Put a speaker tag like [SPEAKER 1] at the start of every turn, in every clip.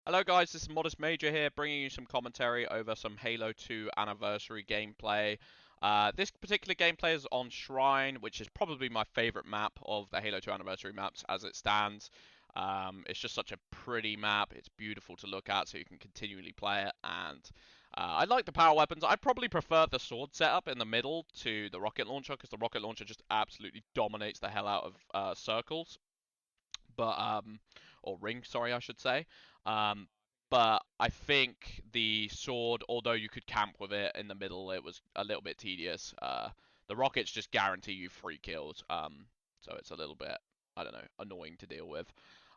[SPEAKER 1] Hello guys, this is Modest Major here, bringing you some commentary over some Halo 2 Anniversary gameplay. This particular gameplay is on Shrine, which is probably my favorite map of the Halo 2 Anniversary maps as it stands. It's just such a pretty map, it's beautiful to look at, so you can continually play it, and I like the power weapons. I probably prefer the sword setup in the middle to the rocket launcher, because the rocket launcher just absolutely dominates the hell out of circles. Or ring, sorry, I should say. Um, but I think the sword, although you could camp with it in the middle, it was a little bit tedious. The rockets just guarantee you free kills, so it's a little bit, I don't know, annoying to deal with.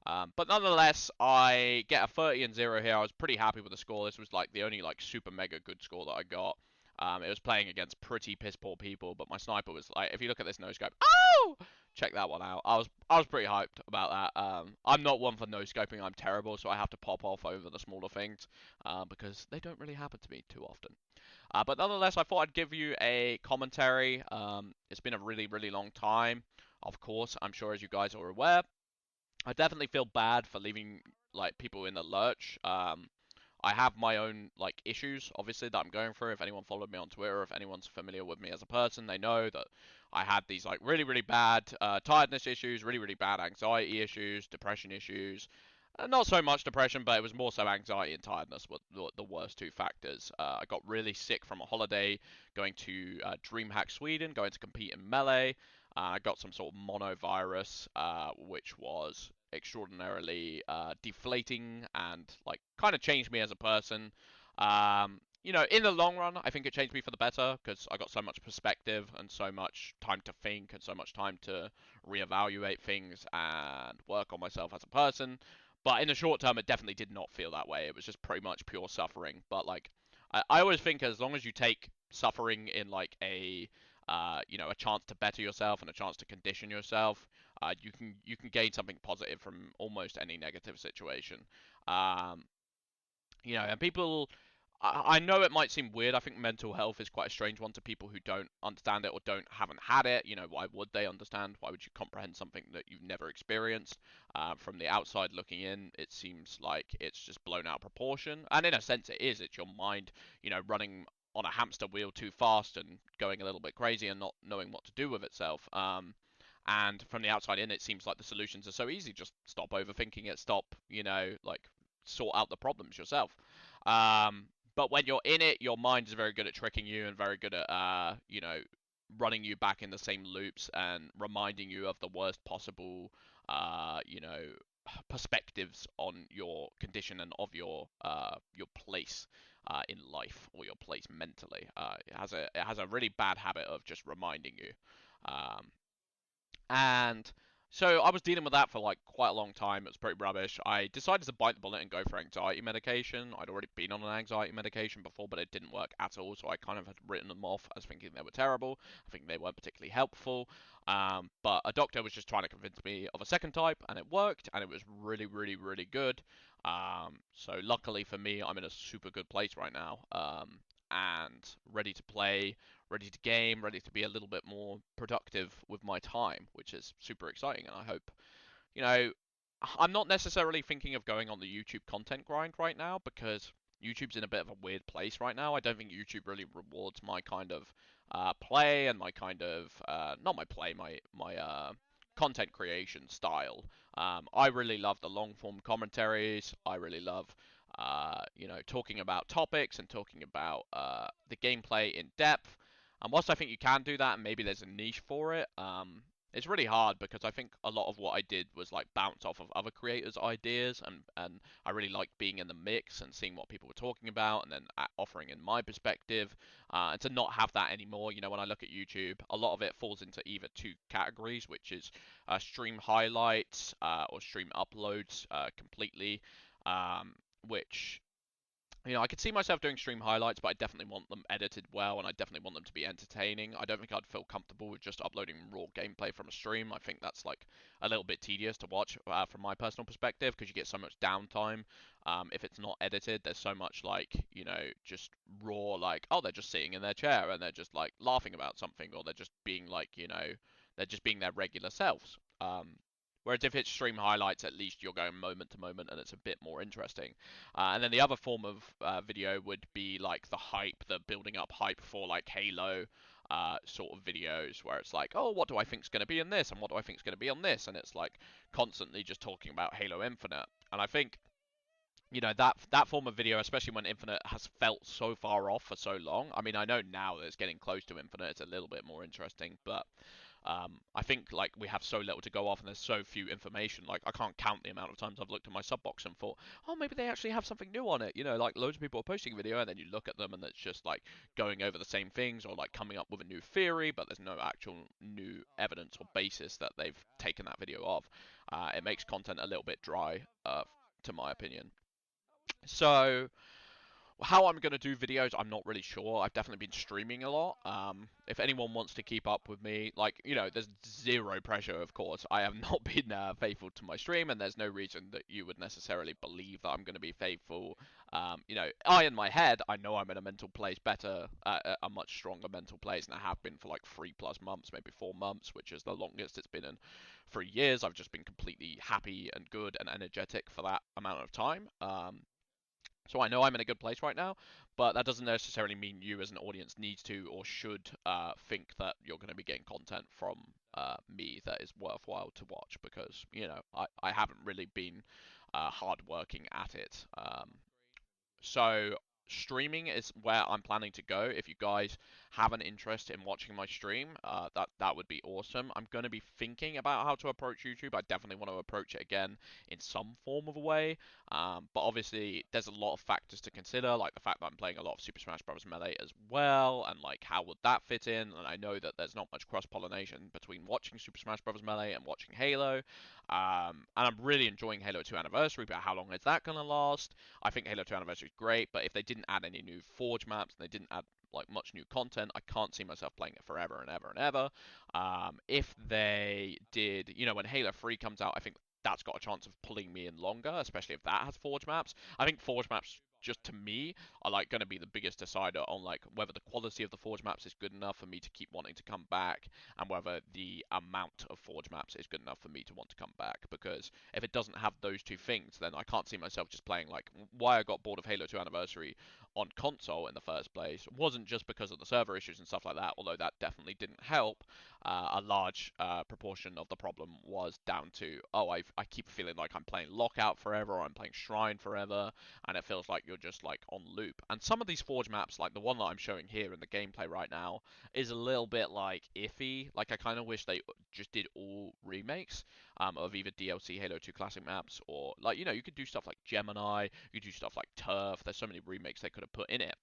[SPEAKER 1] But nonetheless, I get a 30 and 0 here. I was pretty happy with the score. This was like the only like super mega good score that I got. It was playing against pretty piss poor people, but my sniper was like, if you look at this no scope, oh, check that one out. I was pretty hyped about that. I'm not one for no scoping. I'm terrible, so I have to pop off over the smaller things because they don't really happen to me too often. But nonetheless, I thought I'd give you a commentary. It's been a really long time. Of course, I'm sure as you guys are aware, I definitely feel bad for leaving like people in the lurch. I have my own like issues, obviously, that I'm going through. If anyone followed me on Twitter, if anyone's familiar with me as a person, they know that I had these like really bad tiredness issues, really bad anxiety issues, depression issues. Not so much depression, but it was more so anxiety and tiredness were the worst two factors. I got really sick from a holiday going to DreamHack Sweden, going to compete in Melee. I got some sort of monovirus, which was extraordinarily deflating and like kind of changed me as a person. In the long run, I think it changed me for the better because I got so much perspective and so much time to think and so much time to reevaluate things and work on myself as a person. But in the short term, it definitely did not feel that way. It was just pretty much pure suffering. But like, I always think as long as you take suffering in like a chance to better yourself and a chance to condition yourself, you can gain something positive from almost any negative situation. Um, and people, I know it might seem weird. I think mental health is quite a strange one to people who don't understand it or haven't had it. Why would they understand? Why would you comprehend something that you've never experienced? From the outside looking in, it seems like it's just blown out of proportion, and in a sense, it is. It's your mind, running on a hamster wheel too fast and going a little bit crazy and not knowing what to do with itself. And from the outside in, it seems like the solutions are so easy. Just stop overthinking it. Stop, like sort out the problems yourself. But when you're in it, your mind is very good at tricking you and very good at, running you back in the same loops and reminding you of the worst possible, uh, you know, perspectives on your condition and of your place in life or your place mentally. It has a really bad habit of just reminding you. Um, and so I was dealing with that for like quite a long time. It was pretty rubbish. I decided to bite the bullet and go for anxiety medication. I'd already been on an anxiety medication before, but it didn't work at all. So I kind of had written them off as thinking they were terrible. I think they weren't particularly helpful. But a doctor was just trying to convince me of a second type, and it worked, and it was really good. So luckily for me, I'm in a super good place right now. And ready to play, ready to game, ready to be a little bit more productive with my time, which is super exciting. And I hope, you know, I'm not necessarily thinking of going on the YouTube content grind right now because YouTube's in a bit of a weird place right now. I don't think YouTube really rewards my kind of play and my kind of not my play, my content creation style. I really love the long form commentaries. I really love talking about topics and talking about the gameplay in depth. And whilst I think you can do that, and maybe there's a niche for it, it's really hard because I think a lot of what I did was like bounce off of other creators' ideas, and I really liked being in the mix and seeing what people were talking about, and then offering in my perspective. And to not have that anymore, when I look at YouTube, a lot of it falls into either two categories, which is stream highlights or stream uploads completely. Which I could see myself doing stream highlights, but I definitely want them edited well, and I definitely want them to be entertaining. I don't think I'd feel comfortable with just uploading raw gameplay from a stream. I think that's like a little bit tedious to watch from my personal perspective because you get so much downtime. If it's not edited, there's so much like just raw, like, oh, they're just sitting in their chair and they're just like laughing about something, or they're just being like they're just being their regular selves. Whereas if it's stream highlights, at least you're going moment to moment and it's a bit more interesting. And then the other form of video would be like the hype, the building up hype for like Halo sort of videos where it's like, oh, what do I think's going to be in this, and what do I think's going to be on this, and it's like constantly just talking about Halo Infinite. And I think that form of video, especially when Infinite has felt so far off for so long. I mean, I know now that it's getting close to Infinite, it's a little bit more interesting, but I think like we have so little to go off and there's so few information. Like I can't count the amount of times I've looked at my sub box and thought, oh, maybe they actually have something new on it. Like loads of people are posting a video and then you look at them and it's just like going over the same things or like coming up with a new theory, but there's no actual new evidence or basis that they've taken that video of. It makes content a little bit dry, to my opinion. So how I'm going to do videos, I'm not really sure. I've definitely been streaming a lot. If anyone wants to keep up with me, like, there's zero pressure, of course. I have not been faithful to my stream, and there's no reason that you would necessarily believe that I'm going to be faithful. In my head, I know I'm in a mental place better, a much stronger mental place than I have been for like 3+ months, maybe 4 months, which is the longest it's been in 3 years. I've just been completely happy and good and energetic for that amount of time. So I know I'm in a good place right now, but that doesn't necessarily mean you as an audience needs to or should think that you're going to be getting content from me that is worthwhile to watch because, I haven't really been hard working at it. So streaming is where I'm planning to go. If you guys have an interest in watching my stream, that would be awesome. I'm going to be thinking about how to approach YouTube. I definitely want to approach it again in some form of a way. But obviously, there's a lot of factors to consider, like the fact that I'm playing a lot of Super Smash Bros. Melee as well, and like how would that fit in? And I know that there's not much cross-pollination between watching Super Smash Bros. Melee and watching Halo. And I'm really enjoying Halo 2 Anniversary, but how long is that going to last? I think Halo 2 Anniversary is great, but if they didn't add any new Forge maps and they didn't add like much new content, I can't see myself playing it forever and ever and ever. If they did, when Halo 3 comes out, I think that's got a chance of pulling me in longer, especially if that has Forge maps. I think Forge maps, just to me, are like going to be the biggest decider on like whether the quality of the Forge maps is good enough for me to keep wanting to come back, and whether the amount of Forge maps is good enough for me to want to come back. Because if it doesn't have those two things, then I can't see myself just playing. Like why I got bored of Halo 2 Anniversary on console in the first place wasn't just because of the server issues and stuff like that, although that definitely didn't help. A large proportion of the problem was down to, I keep feeling like I'm playing Lockout forever or I'm playing Shrine forever, and it feels like you're just like on loop. And some of these Forge maps, like the one that I'm showing here in the gameplay right now, is a little bit like iffy. Like I kind of wish they just did all remakes of either DLC Halo 2 Classic maps or like you could do stuff like Gemini, you could do stuff like Turf. There's so many remakes they could have put in it.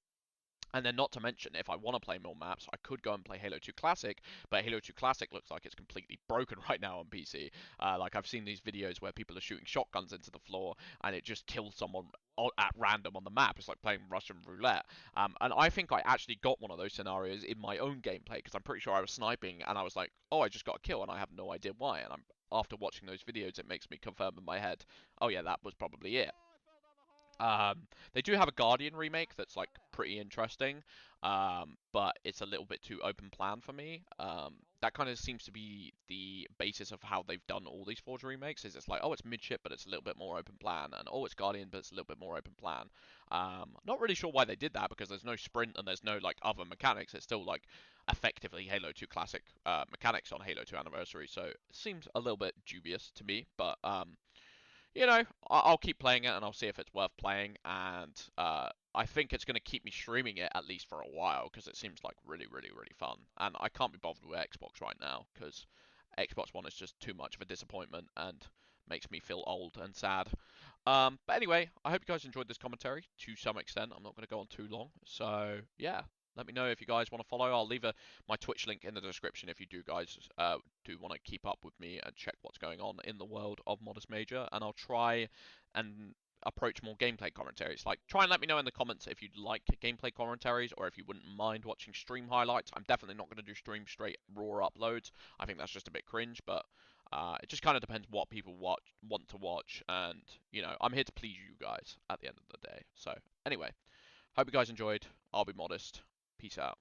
[SPEAKER 1] And then not to mention, if I want to play more maps, I could go and play Halo 2 Classic, but Halo 2 Classic looks like it's completely broken right now on PC. Like I've seen these videos where people are shooting shotguns into the floor and it just kills someone at random on the map. It's like playing Russian roulette. And I think I actually got one of those scenarios in my own gameplay because I'm pretty sure I was sniping and I was like, oh, I just got a kill and I have no idea why. And after watching those videos, it makes me confirm in my head, oh yeah, that was probably it. They do have a Guardian remake that's like pretty interesting, but it's a little bit too open plan for me. That kind of seems to be the basis of how they've done all these Forge remakes. Is it's like, oh, it's midship, but it's a little bit more open plan, and oh, it's Guardian, but it's a little bit more open plan. Not really sure why they did that because there's no sprint and there's no like other mechanics. It's still like effectively Halo 2 Classic mechanics on Halo 2 Anniversary, so it seems a little bit dubious to me, but I'll keep playing it and I'll see if it's worth playing. And I think it's going to keep me streaming it at least for a while because it seems like really, really, really fun. And I can't be bothered with Xbox right now because Xbox One is just too much of a disappointment and makes me feel old and sad. But anyway, I hope you guys enjoyed this commentary to some extent. I'm not going to go on too long. So yeah, let me know if you guys want to follow. I'll leave my Twitch link in the description if you do guys do want to keep up with me and check what's going on in the world of Modest Major. And I'll try and approach more gameplay commentaries. Like, try and let me know in the comments if you'd like gameplay commentaries or if you wouldn't mind watching stream highlights. I'm definitely not going to do stream straight raw uploads. I think that's just a bit cringe, but it just kind of depends what people want to watch. And, I'm here to please you guys at the end of the day. So, anyway, hope you guys enjoyed. I'll be modest. Peace out.